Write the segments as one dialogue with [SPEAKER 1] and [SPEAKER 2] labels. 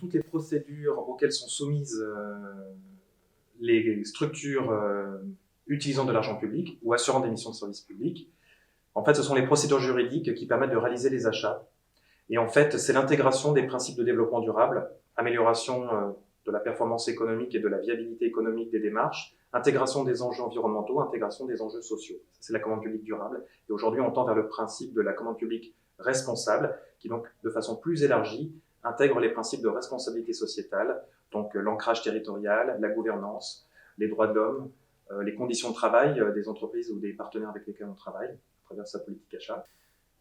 [SPEAKER 1] toutes les procédures auxquelles sont soumises les structures utilisant de l'argent public ou assurant des missions de service public. En fait, ce sont les procédures juridiques qui permettent de réaliser les achats. Et en fait, c'est l'intégration des principes de développement durable, amélioration de la performance économique et de la viabilité économique des démarches, intégration des enjeux environnementaux, intégration des enjeux sociaux. C'est la commande publique durable. Et aujourd'hui, on tend vers le principe de la commande publique responsable, qui donc, de façon plus élargie, intègre les principes de responsabilité sociétale, donc l'ancrage territorial, la gouvernance, les droits de l'homme, les conditions de travail des entreprises ou des partenaires avec lesquels on travaille, à travers sa politique achat.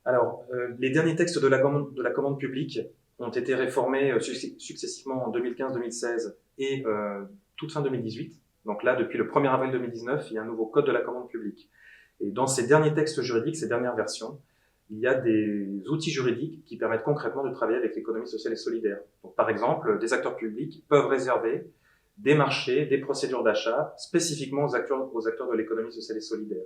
[SPEAKER 1] Alors, les derniers textes de la commande publique ont été réformés successivement en 2015-2016 et toute fin 2018. Donc là, depuis le 1er avril 2019, il y a un nouveau code de la commande publique. Et dans ces derniers textes juridiques, ces dernières versions, il y a des outils juridiques qui permettent concrètement de travailler avec l'économie sociale et solidaire. Donc, par exemple, des acteurs publics peuvent réserver des marchés, des procédures d'achat spécifiquement aux acteurs de l'économie sociale et solidaire.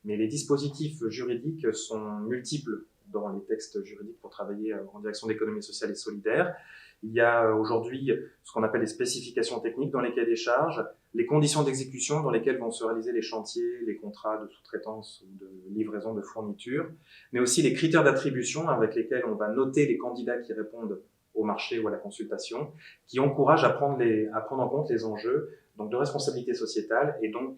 [SPEAKER 1] Mais les dispositifs juridiques sont multiples dans les textes juridiques pour travailler en direction d'économie sociale et solidaire. Il y a aujourd'hui ce qu'on appelle les spécifications techniques dans les cahiers des charges, les conditions d'exécution dans lesquelles vont se réaliser les chantiers, les contrats de sous-traitance ou de livraison de fournitures, mais aussi les critères d'attribution avec lesquels on va noter les candidats qui répondent au marché ou à la consultation, qui encouragent à prendre en compte les enjeux donc de responsabilité sociétale, et donc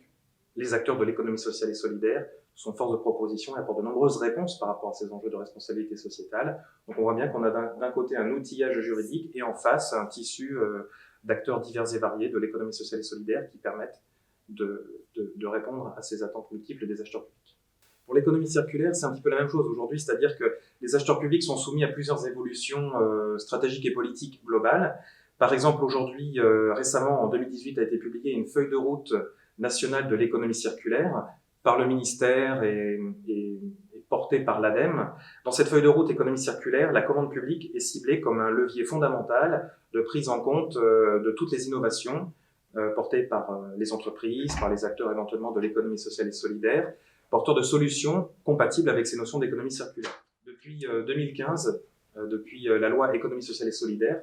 [SPEAKER 1] les acteurs de l'économie sociale et solidaire sont force de proposition et apportent de nombreuses réponses par rapport à ces enjeux de responsabilité sociétale. Donc on voit bien qu'on a d'un côté un outillage juridique et en face un tissu d'acteurs divers et variés de l'économie sociale et solidaire qui permettent de répondre à ces attentes multiples des acheteurs publics. Pour l'économie circulaire, c'est un petit peu la même chose aujourd'hui, c'est-à-dire que les acheteurs publics sont soumis à plusieurs évolutions stratégiques et politiques globales. Par exemple, aujourd'hui, récemment, en 2018, a été publiée une feuille de route nationale de l'économie circulaire par le ministère et portée par l'ADEME. Dans cette feuille de route économie circulaire, la commande publique est ciblée comme un levier fondamental de prise en compte de toutes les innovations portées par les entreprises, par les acteurs éventuellement de l'économie sociale et solidaire, porteurs de solutions compatibles avec ces notions d'économie circulaire. Depuis 2015, depuis la loi économie sociale et solidaire,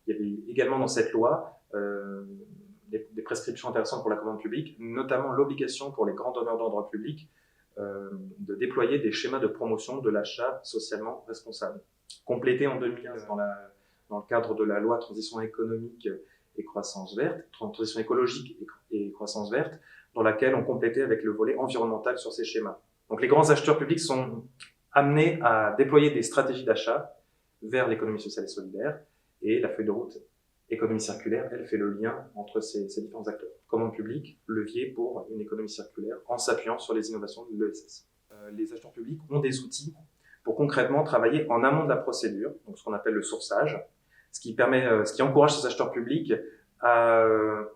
[SPEAKER 1] il y avait également dans cette loi des prescriptions intéressantes pour la commande publique, notamment l'obligation pour les grands donneurs d'ordre public de déployer des schémas de promotion de l'achat socialement responsable. Complété en 2015 dans le cadre de la loi transition économique et croissance verte, transition écologique et croissance verte, dans laquelle on complétait avec le volet environnemental sur ces schémas. Donc les grands acheteurs publics sont amenés à déployer des stratégies d'achat vers l'économie sociale et solidaire, et la feuille de route économie circulaire, elle fait le lien entre ces différents acteurs. Commande publique, levier pour une économie circulaire en s'appuyant sur les innovations de l'ESS. Les acheteurs publics ont des outils pour concrètement travailler en amont de la procédure, donc ce qu'on appelle le sourçage, ce qui encourage ces acheteurs publics à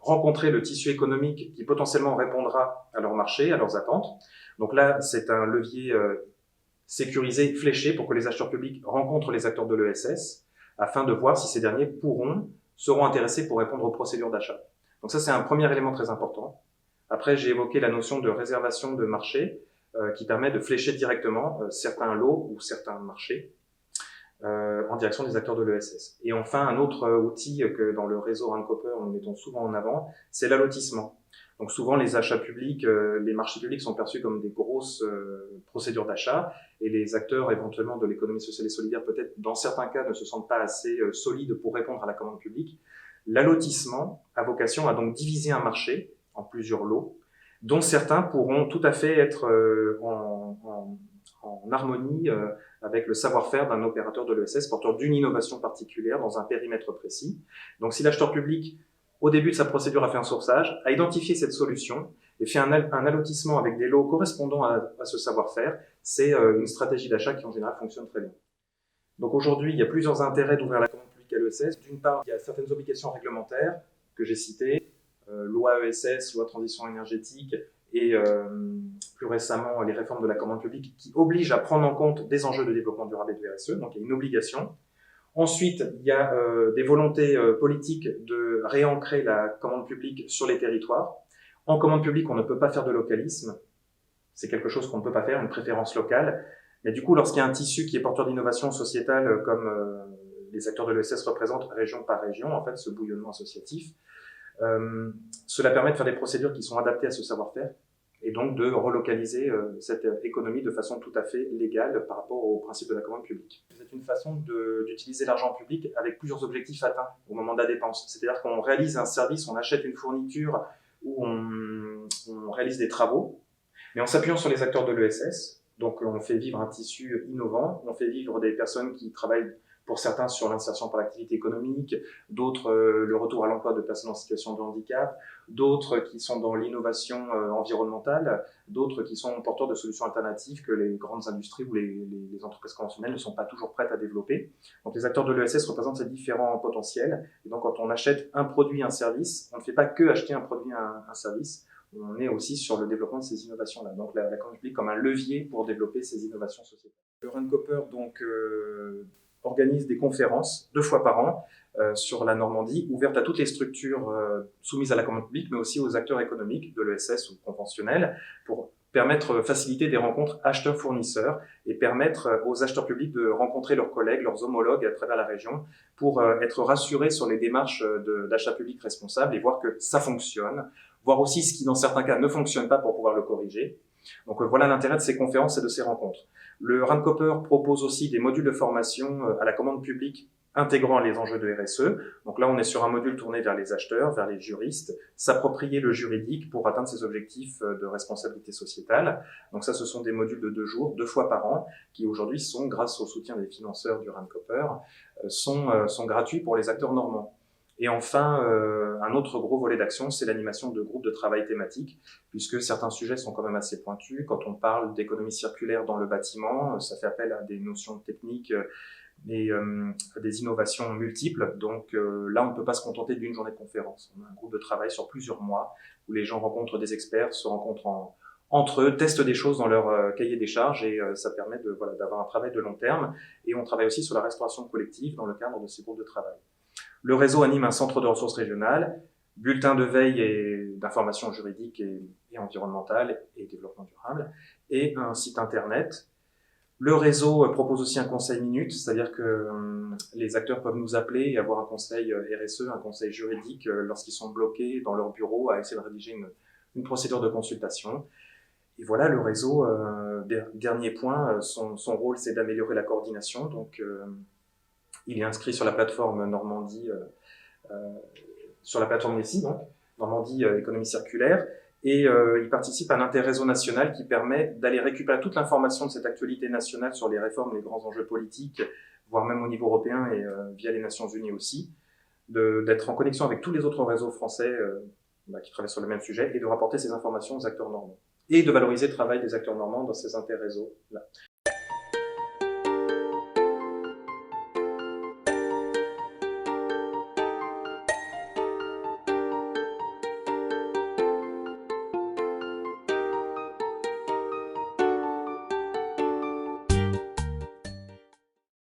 [SPEAKER 1] rencontrer le tissu économique qui potentiellement répondra à leur marché, à leurs attentes. Donc là, c'est un levier sécurisé, fléché pour que les acheteurs publics rencontrent les acteurs de l'ESS afin de voir si ces derniers seront intéressés pour répondre aux procédures d'achat. Donc ça, c'est un premier élément très important. Après, j'ai évoqué la notion de réservation de marché qui permet de flécher directement certains lots ou certains marchés en direction des acteurs de l'ESS. Et enfin, un autre outil que dans le réseau Rand-Cooper, nous mettons souvent en avant, c'est l'allotissement. Donc souvent, les achats publics, les marchés publics sont perçus comme des grosses procédures d'achat, et les acteurs éventuellement de l'économie sociale et solidaire, peut-être dans certains cas, ne se sentent pas assez solides pour répondre à la commande publique. L'allotissement a vocation à donc diviser un marché en plusieurs lots, dont certains pourront tout à fait être en harmonie avec le savoir-faire d'un opérateur de l'ESS, porteur d'une innovation particulière dans un périmètre précis. Donc si l'acheteur public, au début de sa procédure, a fait un sourçage, a identifié cette solution et fait un allotissement avec des lots correspondant à ce savoir-faire, c'est une stratégie d'achat qui en général fonctionne très bien. Donc aujourd'hui, il y a plusieurs intérêts d'ouvrir la commande publique à l'ESS. D'une part, il y a certaines obligations réglementaires que j'ai citées, loi ESS, loi transition énergétique, et plus récemment les réformes de la commande publique qui obligent à prendre en compte des enjeux de développement durable et de RSE, donc il y a une obligation. Ensuite, il y a des volontés politiques de réancrer la commande publique sur les territoires. En commande publique, on ne peut pas faire de localisme, c'est quelque chose qu'on ne peut pas faire, une préférence locale, mais du coup, lorsqu'il y a un tissu qui est porteur d'innovation sociétale comme les acteurs de l'ESS représentent région par région, en fait, ce bouillonnement associatif. Cela permet de faire des procédures qui sont adaptées à ce savoir-faire et donc de relocaliser cette économie de façon tout à fait légale par rapport au principe de la commande publique. C'est une façon d'utiliser l'argent public avec plusieurs objectifs atteints au moment de la dépense. C'est-à-dire qu'on réalise un service, on achète une fourniture ou on réalise des travaux, mais en s'appuyant sur les acteurs de l'ESS. Donc on fait vivre un tissu innovant, on fait vivre des personnes qui travaillent pour certains sur l'insertion par l'activité économique, d'autres le retour à l'emploi de personnes en situation de handicap, d'autres qui sont dans l'innovation environnementale, d'autres qui sont porteurs de solutions alternatives que les grandes industries ou les entreprises conventionnelles ne sont pas toujours prêtes à développer. Donc les acteurs de l'ESS représentent ces différents potentiels. Et donc quand on achète un produit, un service, on ne fait pas que acheter un produit, un service, on est aussi sur le développement de ces innovations-là. Donc la commande publique comme un levier pour développer ces innovations sociétales. Le Rundcopper donc organise des conférences 2 fois par an sur la Normandie, ouvertes à toutes les structures soumises à la commande publique, mais aussi aux acteurs économiques de l'ESS ou conventionnels, pour faciliter des rencontres acheteurs-fournisseurs et permettre aux acheteurs publics de rencontrer leurs collègues, leurs homologues à travers la région pour être rassurés sur les démarches d'achat public responsable et voir que ça fonctionne, voir aussi ce qui dans certains cas ne fonctionne pas pour pouvoir le corriger. Donc voilà l'intérêt de ces conférences et de ces rencontres. Le Rundcopper propose aussi des modules de formation à la commande publique intégrant les enjeux de RSE. Donc là, on est sur un module tourné vers les acheteurs, vers les juristes, s'approprier le juridique pour atteindre ses objectifs de responsabilité sociétale. Donc ça, ce sont des modules de 2 jours, 2 fois par an, qui aujourd'hui sont, grâce au soutien des financeurs du Rundcopper, sont gratuits pour les acteurs normands. Et enfin, un autre gros volet d'action, c'est l'animation de groupes de travail thématiques, puisque certains sujets sont quand même assez pointus. Quand on parle d'économie circulaire dans le bâtiment, ça fait appel à des notions techniques et des innovations multiples. Donc là, on ne peut pas se contenter d'une journée de conférence. On a un groupe de travail sur plusieurs mois, où les gens rencontrent des experts, se rencontrent entre eux, testent des choses dans leur cahier des charges, et ça permet d'avoir un travail de long terme. Et on travaille aussi sur la restauration collective dans le cadre de ces groupes de travail. Le réseau anime un centre de ressources régionales, bulletin de veille et d'information juridique et environnementale et développement durable, et un site internet. Le réseau propose aussi un conseil minute, c'est-à-dire que les acteurs peuvent nous appeler et avoir un conseil RSE, un conseil juridique lorsqu'ils sont bloqués dans leur bureau à essayer de rédiger une procédure de consultation. Et voilà, le réseau, dernier point, son rôle c'est d'améliorer la coordination. Donc il est inscrit sur la plateforme Normandie, sur la plateforme NECI, donc, Normandie Économie Circulaire, et il participe à un interréseau national qui permet d'aller récupérer toute l'information de cette actualité nationale sur les réformes, les grands enjeux politiques, voire même au niveau européen et via les Nations Unies aussi, d'être en connexion avec tous les autres réseaux français qui travaillent sur le même sujet et de rapporter ces informations aux acteurs normands. Et de valoriser le travail des acteurs normands dans ces interréseaux-là.